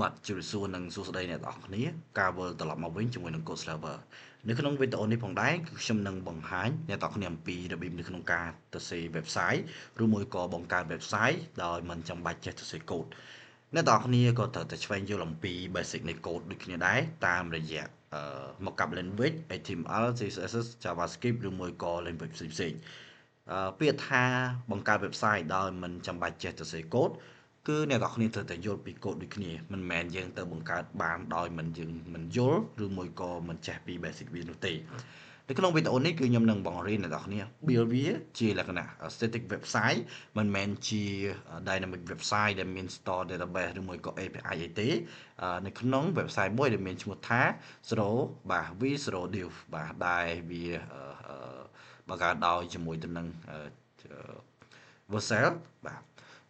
บัตรจุดส่วนหนึ่งส่วนใดเนี่ยต่อนี้การเวอร์ตลอดมาวิ่งจมูกหนึ่งกดสลาเวอร์ในขนมวิดีโอนี้ผมได้คือชมหนึ่งบังหายในต่อขนมปีระบิมในขนมการตัดเสียเว็บไซต์หรือมวยก่อบังการเว็บไซต์โดยมันจำบัตรจะตัดเสียโค้ดในต่อนี้ก็จะช่วยยูลำปีเบสิกในโค้ดด้วยขนมได้ตามระยะมากับ language HTML CSS JavaScript หรือมวยก่อ language สิ่งเปียท่าบังการเว็บไซต์โดยมันจำบัตรจะตัดเสียโค้ดគឺអ្នកនរគ្នាត្រូវតែយល់ពីកូដដូចគ្នាមិនមែនយើងទៅបង្កើតបានដោយមិនយល់ឬមួយក៏មិនចេះពី basic វានោះទេនៅក្នុងវីដេអូនេះគឺខ្ញុំនឹងបង្រៀនអ្នកនរគ្នា build វាជាលក្ខណៈ static website មិនមែនជា dynamic website ដែលមាន store database ឬមួយក៏ API អីទេនៅក្នុង website មួយដែលមានឈ្មោះថា Zero បាទ V0 Div បាទដែលវាបង្កើតដោយជាមួយទៅនឹង Vercel បាទ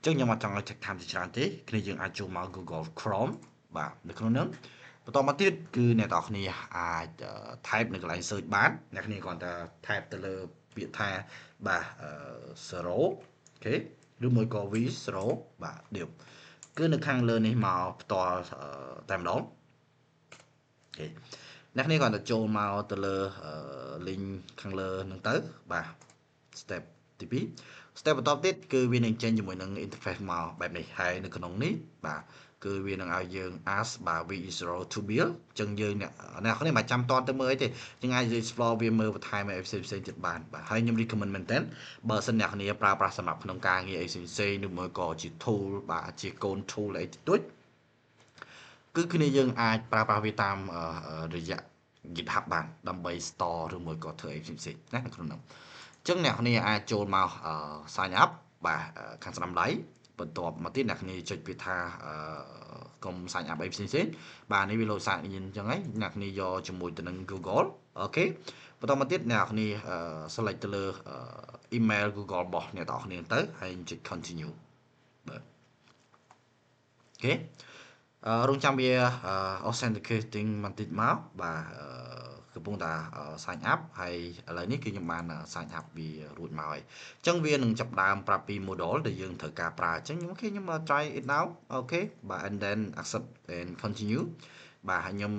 ចឹងខ្ញុំអត់ចង់ឲ្យចាក់តាមជាច្រើនទេគ្នាយើងអាចចូលមក Google Chrome បាទនៅក្នុងនោះបន្តមកទៀតគឺអ្នកនរគ្នាអាច type នៅកន្លែង search បានអ្នកគ្នាគ្រាន់តែ type ទៅលើពាក្យថាបាទ zero អូខេឬមួយក៏ v0 បាទ div គឺនៅខាងលើនេះមកផ្ទាល់តែម្ដងអូខេអ្នកគ្នាគ្រាន់តែចូលមកទៅលើ link ខាងលើហ្នឹងទៅបាទ step ទី2 step បន្តទៀតគឺវានឹងចេញជាមួយនឹង interface មកបែបនេះហើយនៅក្នុងនេះបាទគឺវានឹងឲ្យយើង ask បាទ v0 to build អញ្ចឹងយើងអ្នកនេះមិនចាំតទៅមើលអីទេយើងអាច explore វាមើលបន្ថែមអីផ្សេងៗទៀតបានបាទហើយខ្ញុំ recommend មែនតើបើសិនអ្នកគ្នាប្រើប្រាស់សម្រាប់ក្នុងការងារអីផ្សេងៗឬមួយក៏ជា tool បាទជា code tool អីតិចគឺគ្នាយើងអាចប្រើប្រាស់វាតាមរយៈ GitHub បានដើម្បី store ឬមួយក៏ធ្វើអីផ្សេងៗណានៅក្នុងនោះចឹងអ្នកគ្នាអាចចូលមក sign up បាទខាងស្ដាំដៃបន្ទាប់មកទៀតអ្នកគ្នាចុចពាក្យថាកុំ sign up អីផ្សេងៗបាទនេះវាលោត sign in អញ្ចឹងហើយអ្នកគ្នាយកជាមួយទៅនឹង Google អូខេបន្តមកទៀតអ្នកគ្នា select ទៅលើ email Google របស់អ្នកទាំងអស់គ្នាទៅហើយចុច continue បាទអូខេរងចាំវា authenticating បន្តិចមកបាទកំពុងតែ sign up ហើយឥឡូវនេះគឺខ្ញុំបាន sign up វារួចមកហើយអញ្ចឹងវានឹងចាប់ដើមប្រាប់ពី model ដែលយើងត្រូវការប្រើអញ្ចឹងខ្ញុំ try it now អូខេបាទ and then accept and continue បាទខ្ញុំ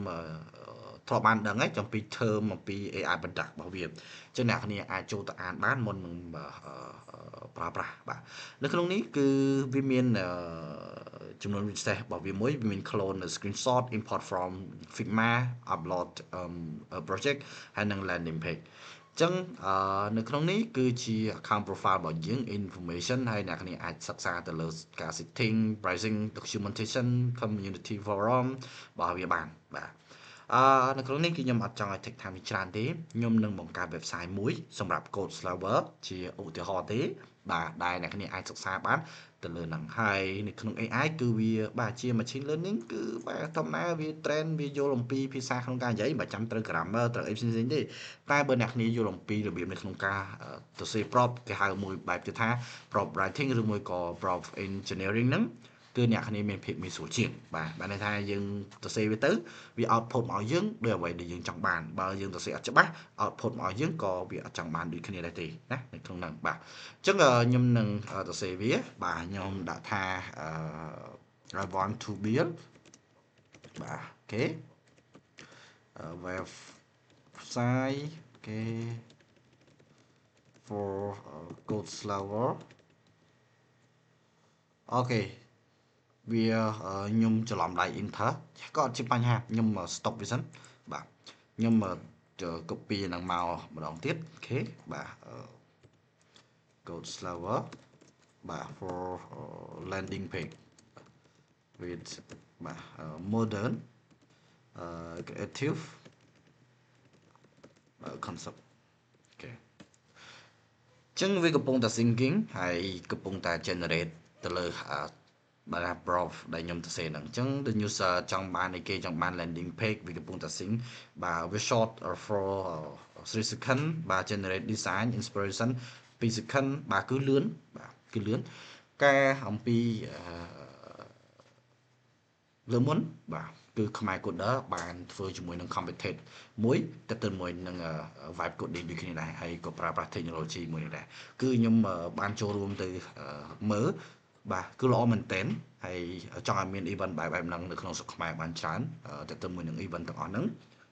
ធ្លាប់បានដឹងហើយចំពី term អំពី AI product របស់វាអញ្ចឹងអ្នកគ្នាអាចចូលទៅអានបានមុននឹងប្រើប្រាស់បាទនៅក្នុងនេះគឺវាមានចំនួនពិសេសរបស់វាមួយវាមាន clone screenshot import from Figma upload project ហើយនិង landing page ចឹងនៅក្នុងនេះគឺជា account profile របស់យើង information ហើយអ្នកគ្នាអាចសិក្សាទៅលើការ setting pricing documentation community forum របស់វាបានបាទនៅក្នុងនេះគឺខ្ញុំអត់ចង់ឲ្យ take time ច្រើនទេខ្ញុំនឹងបង្កើត website មួយសម្រាប់ code server ជាឧទាហរណ៍ទេបាទដែលអ្នកគ្នាអាចសិក្សាបានទៅលើហ្នឹងហើយនៅក្នុង AI គឺវាបាទជា machine learning គឺបាទធម្មតាវា train វាយល់អំពីភាសាក្នុងការនិយាយមិនចាំត្រូវ grammar ត្រូវអីផ្សេងៗទេតែបើអ្នកគ្នាយល់អំពីរបៀបនៅក្នុងការទៅសេ prompt គេហៅមួយបែបទៀតថា prompt writing ឬមួយក៏ prompt engineering ហ្នឹងគឺអ្នកគ្នាមានភាពងាយស្រួលជាងបាទបានន័យថាយើងទៅសេវាទៅវា output មកឲ្យយើងដោយអ្វីដែលយើងចង់បានបើយើងទៅសេអត់ច្បាស់ output មកឲ្យយើងក៏វាអត់ចង់បានដូចគ្នាដែរទេណានៅក្នុងហ្នឹងបាទអញ្ចឹងខ្ញុំនឹងទៅសេវាបាទខ្ញុំដាក់ថាI want to build បាទអូខេ website អូខេ for code server អូខេវាខ្ញុំច្រឡំដៃ enter ក៏អត់ជាបញ្ហាខ្ញុំ stop វាសិនបាទខ្ញុំ copy ហ្នឹងមកម្ដងទៀតអូខេបាទ code server បាទ for landing page with បាទ modern creative concept អូខេចឹងវាកំពុងតែ syncing ហើយកំពុងតែ generate ទៅលើបាទ prompt ដែលខ្ញុំទៅសេហ្នឹងអញ្ចឹង the user ចង់បានអីគេចង់បាន landing page វាកំពុងតែ sync បាទ វា short for 3 second បាទ generate design inspiration 2 second បាទគឺលឿនបាទគឺលឿនការអំពីលើមុនបាទគឺខ្មែរ coder បានធ្វើជាមួយនឹង competitor មួយទៅជាមួយនឹង vibe coding ដូចគ្នាដែរហើយក៏ប្រើប្រាស់ technology មួយនេះដែរគឺខ្ញុំបានចូលរួមទៅមើល បាទគឺល្អមែនទែនហើយចង់ឲ្យមាន event បែបហ្នឹងនៅក្នុងស្រុកខ្មែរបានច្រើនតែទៅមួយនឹង event ទាំងអស់ហ្នឹង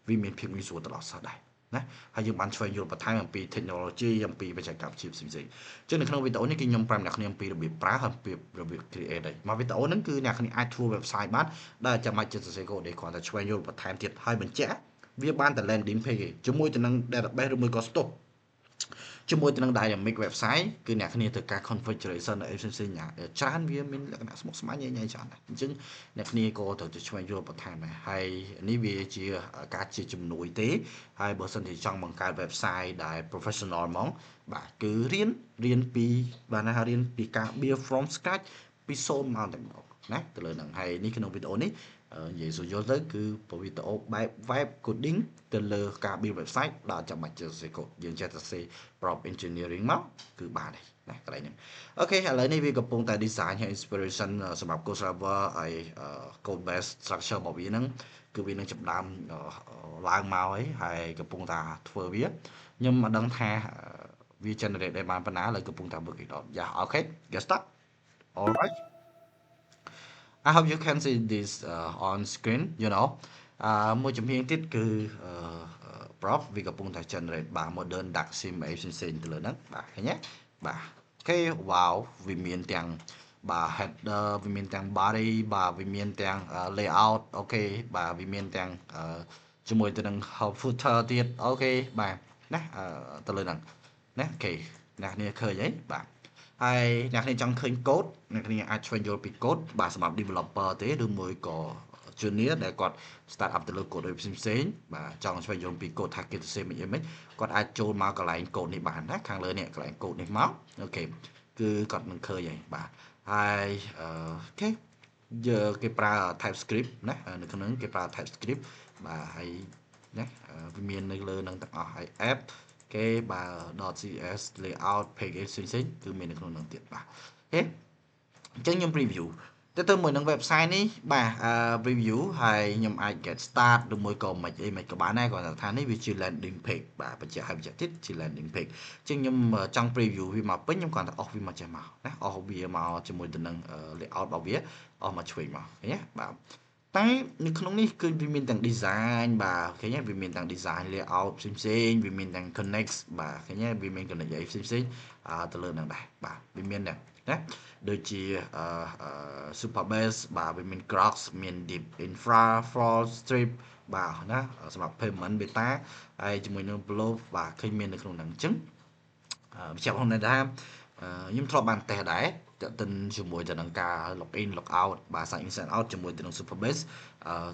វាមានភាពងាយស្រួលទៅដល់សិស្សដែរណាហើយយើងបានឆ្វេងយល់បន្ថែមអំពី technology អំពីបច្ចេកវិទ្យាផ្សេងៗចឹងនៅក្នុងវីដេអូនេះគឺខ្ញុំប្រាប់អ្នកគ្នាអំពីរបៀបប្រើហើយរបៀប create ដែរមកវីដេអូហ្នឹងគឺអ្នកគ្នាអាចធ្វើ website បានដែលចាំបាច់ចេះសរសេរ code ទេគ្រាន់តែឆ្វេងយល់បន្ថែមទៀតហើយបញ្ជាក់វាបានតែ landing page ទេជាមួយទៅនឹង database ឬមួយក៏ stock ជាមួយទៅនឹង dynamic website គឺអ្នកគ្នាធ្វើការ configuration អីផ្សេងៗច្រើនវាមានលក្ខណៈស្មុគស្មាញញ៉ៃច្រើនដែរអញ្ចឹងអ្នកគ្នាក៏ត្រូវទៅឆ្វេងយល់បន្ថែមដែរហើយនេះវាជាការជាជំនួយទេហើយបើសិនជាចង់បង្កើត website ដែល professional ហ្មងបាទគឺរៀនពីបាទណារៀនពីការ build from scratch ពី0មកតែម្ដងណាទៅលើហ្នឹងហើយនេះក្នុងវីដេអូនេះនិយាយស្រួលយល់ទៅគឺវីដេអូបែប web coding ទៅលើការ build website ដែលចាំបាច់ចេះសរសេរ code យើងចេះសរសេរ prompt engineering មកគឺបានហើយណាកន្លែងហ្នឹងអូខេឥឡូវនេះវាកំពុងតែ design ហើយ inspiration សម្រាប់ code server ហើយ code base structure របស់វាហ្នឹងគឺវានឹងចាប់ដើមឡើងមកហើយកំពុងតែធ្វើវាខ្ញុំមិនដឹងថាវា generate ได้បានប៉ុណ្ណាឥឡូវកំពុងតែ work it out យ៉ាអូខេ get start alright I hope you can see this on screen you know មួយជំហានទៀតគឺ prop វាកំពុងតែ generate បាទ modern dark sim អីផ្សេងៗទៅលើហ្នឹងបាទឃើញទេបាទអូខេ wow វាមានទាំងបាទ header វាមានទាំង body បាទវាមានទាំង layout អូខេបាទវាមានទាំងជាមួយទៅនឹង footer ទៀតអូខេបាទណាទៅលើហ្នឹងណាអូខេអ្នកគ្នាឃើញអីបាទហើយអ្នកគ្នាចង់ឃើញ code អ្នកគ្នាអាចឆ្វេងយល់ពី code បាទសម្រាប់ developer ទេឬមួយក៏ junior ដែលគាត់ start up ទៅលើ code ដូចផ្សេងៗបាទចង់ឆ្វេងយល់ពី code ថាគេសរសេរមិនអីមិនគាត់អាចចូលមកកន្លែង code នេះបានណាខាងលើនេះកន្លែង code នេះមកអូខេគឺគាត់នឹងឃើញហើយបាទហើយអូខេគេប្រើ TypeScript ណានៅក្នុងគេប្រើ TypeScript បាទហើយណាវាមាននៅលើនឹងទាំងអស់ហើយ app គេបើ .cs layout page ផ្សេងៗគឺមាននៅក្នុងនឹងទៀតបាទអូខេអញ្ចឹងខ្ញុំ preview ទៅមួយនឹង website នេះបាទ review ហើយខ្ញុំអាច get start ឬមួយក៏មិនអីមិនក៏បានដែរគាត់ថានេះវាជា landing page បាទបញ្ជាក់ឲ្យបញ្ជាក់ទៀតជា landing page អញ្ចឹងខ្ញុំចង់ preview វាមកពេញខ្ញុំគាត់ថាអស់វាមកចេះមកណាអស់វាមកជាមួយទៅនឹង layout របស់វាអស់មកឆ្វេងមកឃើញទេបាទតែនៅក្នុងនេះគឺវាមានទាំង design បាទឃើញទេវាមានទាំង design layout ផ្សេងៗវាមានទាំង connect បាទឃើញទេវាមាន connect អីផ្សេងៗទៅលើនឹងដែរបាទវាមានទាំងណាដូចជាsuper base បាទវាមាន cross មាន deep infra for strip បាទណាសម្រាប់ payment beta ហើយជាមួយនឹង flow បាទឃើញមាននៅក្នុងហ្នឹងអញ្ចឹងបញ្ជាក់ផងដែរថាខ្ញុំធ្លាប់បានតេស្តដែរតើតិនជាមួយទៅនឹងការ login logout បាទ sign in sign out ជាមួយទៅនឹង Superbase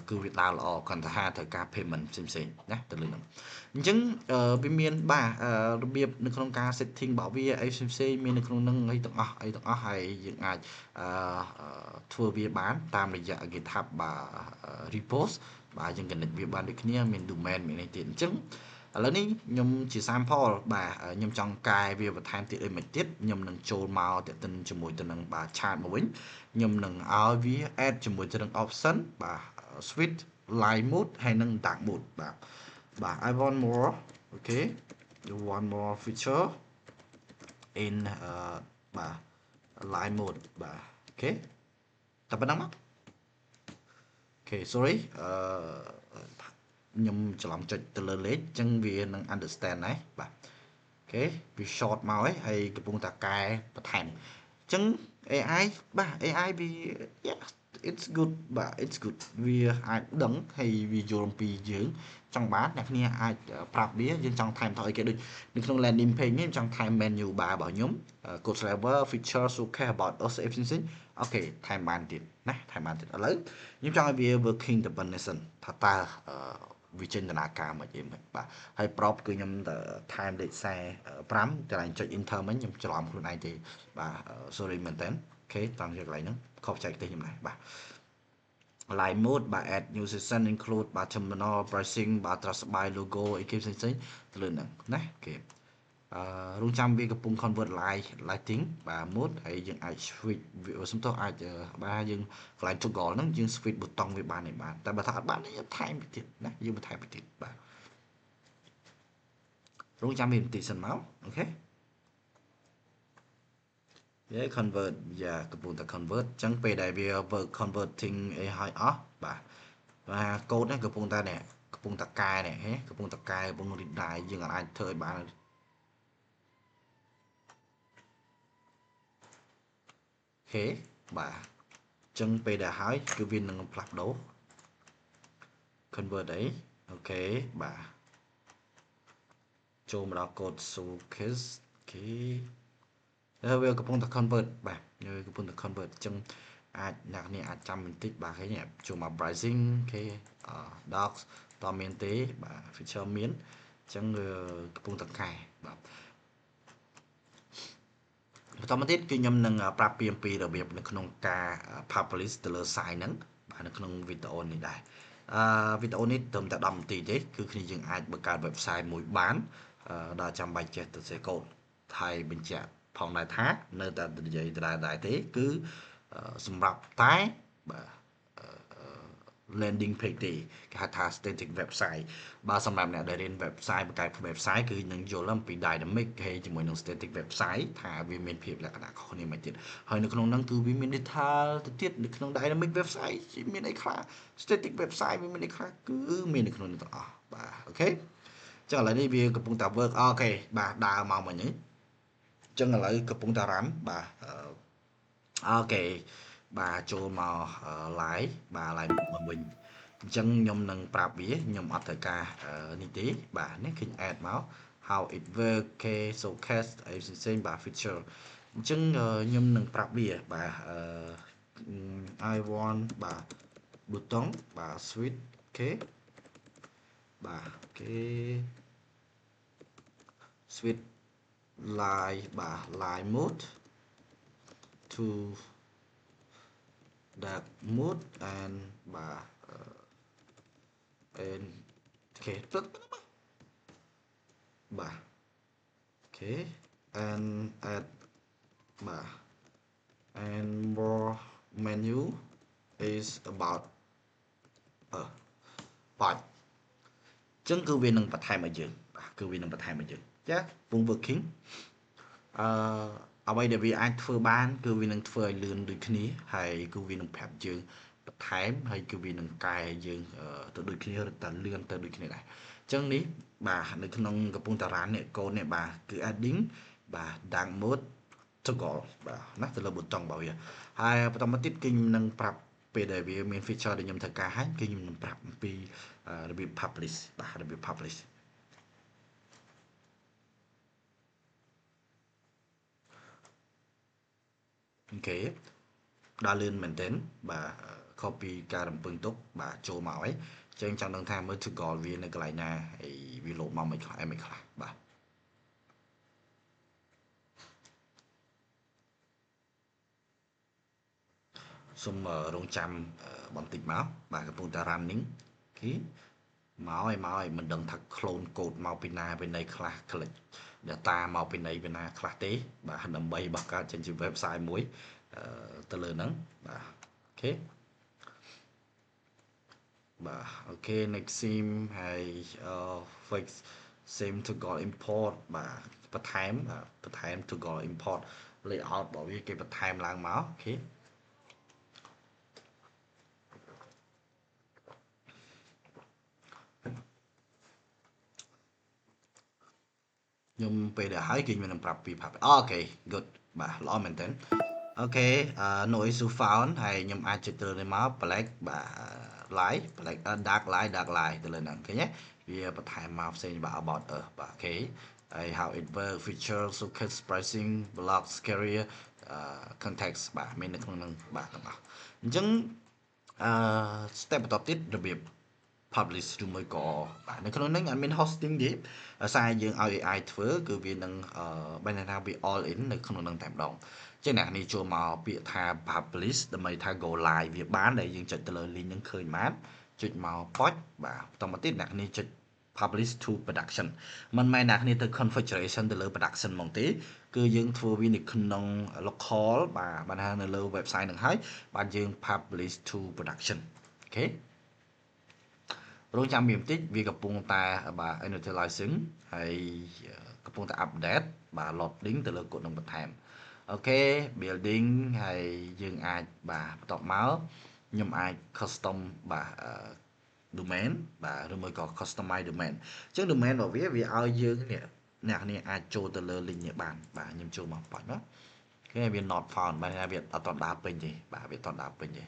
គឺវាដើរល្អគាត់ថាត្រូវការ payment ផ្សេងៗណាទៅលើហ្នឹងអញ្ចឹងវាមានបាទរបៀបនៅក្នុងការ setting របស់វាអីផ្សេងៗមាននៅក្នុងហ្នឹងអីទាំងអស់ហើយយើងអាចធ្វើវាបានតាមរយៈ GitHub បាទ repost បាទយើង connect វាបានដូចគ្នាមាន domain មាននេះទៀតអញ្ចឹងឥឡូវនេះខ្ញុំជា sample បាទខ្ញុំចង់កែវាបន្ថែមទៀតអីមិនទៀតខ្ញុំនឹងចូលមកទៅទិនជាមួយទៅនឹងបាទ chart មកវិញខ្ញុំនឹងឲ្យវា add ជាមួយទៅនឹង option បាទ switch line mode ហើយនឹង dark mode បាទ I want more okay you want more feature in បាទ line mode បាទ okay តែប៉ុណ្ណឹងមក okay sorry ខ្ញុំច្រឡំចុចទៅលើលេខអញ្ចឹងវានឹង understand ដែរបាទអូខេវា short មកហើយកំពុងតែកែបន្ថែមអញ្ចឹង AI បាទ AI វា yeah it's good បាទ it's good វាអាចដឹងហើយវាយល់អំពីយើងចង់បានអ្នកគ្នាអាចប្រាប់វាយើងចង់ថែមថយគេដូចនៅក្នុង landing page នេះខ្ញុំចង់ថែម menu bar របស់ខ្ញុំ code server feature showcase about us everything អូខេថែមបានទៀតណាថែមបានទៀតឥឡូវខ្ញុំចង់ឲ្យវា working definition ថាតើវិចិន្ទនាការមកយើងមិនបាទហើយ prop គឺខ្ញុំថែមលេខ45កន្លែងចុច enter មិញខ្ញុំច្រឡំខ្លួនឯងទេបាទ sorry មែនតើអូខេតាមជាកន្លែងហ្នឹងខុសបច្ចេកទេសខ្ញុំដែរបាទ line mode បាទ add new session include បាទ terminal pricing បាទ trust by logo អីគេផ្សេងៗទៅលើហ្នឹងណាអូខេរងចាំវាកំពុង convert lighting បាទ mode ហើយយើងអាច switch វាសំទោសអាចបាទយើងកន្លែង toggle ហ្នឹងយើង switch ប៊ូតុងវាបានតែបើថាអត់បានយើងថែមទៀតណាយើងបន្ថែមទៀតបាទរងចាំវាបន្តិចសិនមកអូខេ convert កំពុងតែ convert អញ្ចឹងពេលដែលវា work converting អីហើយអស់បាទកូដនេះកំពុងតែកែនេះកំពុងតែកែកំពុង redirect យើងអាចធ្វើឲ្យបានអូខេបាទអញ្ចឹងពេលដែលហើយគឺវានឹងផ្លាស់ប្ដូរ convert អីអូខេបាទចូលមកដល់ code suitcase អូខេវាកំពុងតែ convert បាទវាកំពុងតែ convert អញ្ចឹងអាចអ្នកនេះអាចចាំបន្តិចបាទឃើញចូលមក pricing អូខេ docs តមានទេបាទ feature មានអញ្ចឹងកំពុងតែកែបាទបន្តមកទៀតគឺខ្ញុំនឹងប្រាប់ពីអំពីរបៀបនៅក្នុងការ publish ទៅលើ site ហ្នឹងបាទនៅក្នុងវីដេអូនេះដែរវីដេអូនេះត្រឹមតែ10នាទីទេគឺគ្នាយើងអាចបង្កើត website មួយបានដល់ចាំបាច់ចេះទៅសេកូដថៃបញ្ជាក់ផងដែរថានៅតែនិយាយដែរទេគឺសម្រាប់តែបាទ landing page ទេគេហៅថា static website បើសម្រាប់អ្នកដែលរៀន website បង្កើត website គឺនឹងយល់អំពី dynamic ហើយជាមួយនឹង static website ថាវាមានភាពលក្ខណៈខុសគ្នាមួយទៀតហើយនៅក្នុងហ្នឹងគឺវាមាន detail ទៅទៀតនៅក្នុង dynamic website មានអីខ្លះ static website វាមានអីខ្លះគឺមាននៅក្នុងនេះទាំងអស់បាទអូខេចឹងឥឡូវនេះវាកំពុងតែ work អូខេបាទដើរមកមិញហ្នឹងចឹងឥឡូវកំពុងតែ run បាទអូខេបាទចូលមក live បាទ live មកវិញអញ្ចឹងខ្ញុំនឹងប្រាប់វាខ្ញុំអត់ត្រូវការនេះទេបាទនេះឃើញ add មក how it work គេ showcase អីផ្សេងៗបាទ feature អញ្ចឹងខ្ញុំនឹងប្រាប់វាបាទI want បាទ button បាទ switch គេបាទគេ switch line បាទ line mode to dark mode and បាទ and អូខេបាទអូខេ and add បាទ and more menu is about បាទអញ្ចឹងគឺវានឹងបន្ថែមឲ្យយើងបាទគឺវានឹងបន្ថែមឲ្យយើងចាពង working អឺអ្វីដែលវាអាចធ្វើបានគឺវានឹងធ្វើឲ្យលឿនដូចគ្នាហើយគឺវានឹងប្រាប់យើងបន្ថែមហើយគឺវានឹងកែយើងទៅដូចគ្នាឬតែលឿនទៅដូចគ្នាដែរអញ្ចឹងនេះបាទនៅក្នុងកំពុងតារាននេះកូននេះបាទគឺ adding បាទ dark mode toggle បាទណាទៅលើប៊ូតុងរបស់វាហើយបន្តមកទៀតគឺខ្ញុំនឹងប្រាប់ពេលដែលវាមាន feature ដែលខ្ញុំត្រូវការហើយគឺខ្ញុំនឹងប្រាប់អំពីរបៀប publish បាទរបៀប publish អូខេដល់លឿនមែនទែនបាទខុសពីការរំពឹងទុកបាទចូលមកហើយចឹងចង់ដឹងថាមើល toggle វានៅកន្លែងណាហើយវាលោតមកមិនខ្លះអីមិនខ្លះបាទសូមរងចាំបន្តិចមកបាទកំពុងតែ running អូខេមកឲ្យមិនដឹងថា clone code មកពីណាពីណីខ្លះ click data មកពីណីពីណាខ្លះទេបាទដើម្បីបង្កើតចេញជា website មួយទៅលើហ្នឹងបាទអូខេបាទអូខេ next theme ហើយ fix theme to go import បាទបន្ថែម to go import layout របស់វាគេបន្ថែមឡើងមកអូខេខ្ញុំពេលដែលហើយគឺខ្ញុំនឹងប្រាប់ពីអូខេ good បាទល្អមែនតើអូខេnoise to found ហើយខ្ញុំអាចចុចទៅលើមក black បាទ light black dark light ទៅលើហ្នឹងឃើញទេវាបន្ថែមមកផ្សេងបាទ about us បាទអូខេហើយ how it work feature showcase pricing blocks carrier context បាទមាននៅក្នុងហ្នឹងបាទទាំងអស់អញ្ចឹងstep បន្តទៀតរបៀប publish ឬមួយក៏បាទនៅក្នុងហ្នឹងអត់មាន hosting ទេដោយសារយើងឲ្យ AI ធ្វើគឺវានឹងបានថាវា all in នៅក្នុងហ្នឹងតែម្ដងចឹងអ្នកនេះចូលមកពាក្យថា publish ដើម្បីថា go live វាបានដែលយើងចុចទៅលើ link ហ្នឹងឃើញបានចុចមកប៉ុចបាទបន្តមកទៀតអ្នកនេះចុច publish to production មិនមែនអ្នកនេះទៅ configuration ទៅលើ production ហ្មងទេគឺយើងធ្វើវានៅក្នុង local បាទបានថានៅលើ website ហ្នឹងហើយបាទយើង publish to production អូខេរងចាំវាបន្តិចវាកំពុងតែបាទ initializing ហើយកំពុងតែ update បាទ loading ទៅលើកូដនឹងបន្ថែម អូខេ building ហើយយើងអាចបាទបន្តមកខ្ញុំអាច custom បាទdomain បាទឬមួយក៏ customize domain អញ្ចឹង domain របស់វាឲ្យយើងនេះអ្នកគ្នាអាចចូលទៅលើ link នេះបានបាទខ្ញុំចូលមកបាច់មកគេវា not found បាទវាអត់តដើរពេញទេបាទវាអត់តដើរពេញទេ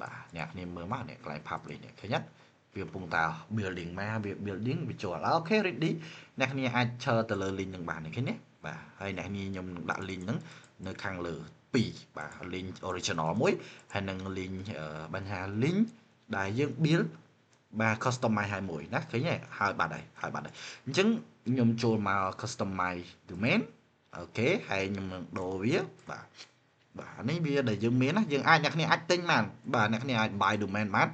បាទអ្នកគ្នាមើលមកនេះកន្លែង publish នេះឃើញទេវាកំពុងតែ building មកវា building វាចូលអូខេ ready អ្នកគ្នាអាចឈរទៅលើ link នឹងបានឃើញទេបាទហើយអ្នកគ្នាខ្ញុំនឹងដាក់ link ហ្នឹងនៅខាងលើ2បាទ link original មួយហើយនិង link បញ្ហា link ដែលយើង build បាទ customize ឲ្យមួយណាឃើញទេហើយបាត់ហើយអញ្ចឹងខ្ញុំចូលមក customize domain អូខេហើយខ្ញុំនឹងដូរវាបាទនេះវាដែលយើងមានណាយើងអាចអ្នកគ្នាអាចទិញបានបាទអ្នកគ្នាអាច buy domain បាន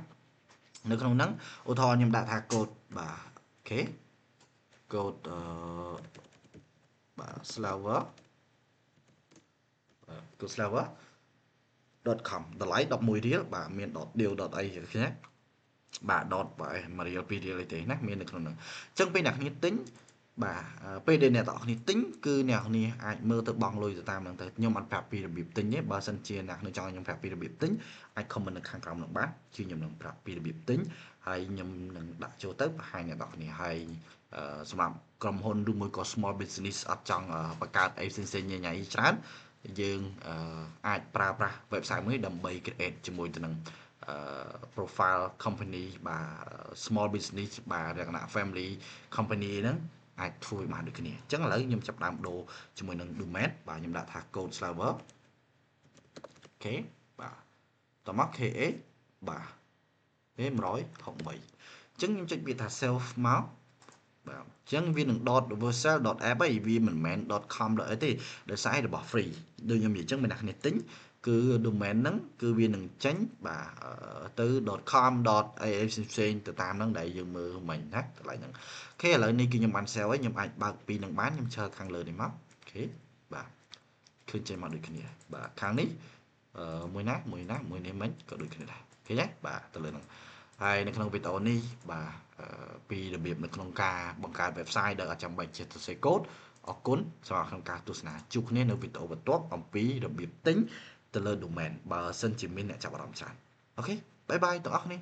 នៅក្នុងហ្នឹងឧទាហរណ៍ខ្ញុំដាក់ថា code បាទអូខេ code បាទ slaver code slaver.com តម្លៃ11រៀលបាទមាន .deal អីឃើញទេបាទ បាទ1រៀល2រៀលអីទេណាមាននៅក្នុងហ្នឹងអញ្ចឹងពេលអ្នកគ្នាទិញបាទពេលដែលអ្នកទាំងអស់គ្នាទិញគឺអ្នកគ្នាអាចមើលទៅបង់លុយទៅតាមហ្នឹងទៅខ្ញុំអត់ប្រាប់ពីរបៀបទិញទេបើសិនជាអ្នកគ្នាចង់ឲ្យខ្ញុំប្រាប់ពីរបៀបទិញអាច comment នៅខាងក្រោមនោះបានជាខ្ញុំនឹងប្រាប់ពីរបៀបទិញហើយខ្ញុំនឹងដាក់ចូលទៅបង្ហាញអ្នកទាំងអស់គ្នាហើយសម្រាប់ក្រុមហ៊ុនឬមួយក៏ small business អត់ចង់បង្កើតអីផ្សេងៗញ៉ៃច្រើនយើងអាចប្រើប្រាស់ website មួយដើម្បី create ជាមួយទៅនឹងprofile company បាទ small business បាទលក្ខណៈ family company ហ្នឹងអាចធ្វើបានដូចគ្នាអញ្ចឹងឥឡូវខ្ញុំចាប់ដើមដូរជាមួយនឹង domain បាទខ្ញុំដាក់ថា code server អូខេបាទតមក KA បាទ163អញ្ចឹងខ្ញុំចុចវាថា self មកបាទអញ្ចឹងវានឹង .versal.app ឯងវាមិនមែន .com អីទេដោយសាររបស់ free ដូចខ្ញុំនិយាយអញ្ចឹងមានអ្នកគ្នាទិញគឺ domain ហ្នឹងគឺវានឹងចេញបាទទៅ .com អីផ្សេងទៅតាមហ្នឹងដែលយើងមើលមិញណាកន្លែងហ្នឹងអូខេឥឡូវនេះគឺខ្ញុំបាន sell ហើយខ្ញុំអាចបើកពីនឹងបានខ្ញុំឈរខាងលើនេះមកអូខេបាទឃើញចេញមកដូចគ្នាបាទខាងនេះមួយនេះមិញក៏ដូចគ្នាដែរឃើញទេបាទទៅលើហ្នឹងហើយនៅក្នុងវីដេអូនេះបាទពីរបៀបនៅក្នុងការបង្កើត website ដោយអត់ចាំបាច់ចេះទៅសេកូដអរគុណសម្រាប់ក្នុងការទស្សនាជួបគ្នានៅវីដេអូបន្ទាប់អំពីរបៀបទិញទៅលើ domain បើសិនជាមានអ្នកចាប់អារម្មណ៍ច្រើនអូខេបាយបាយទាំងអស់គ្នា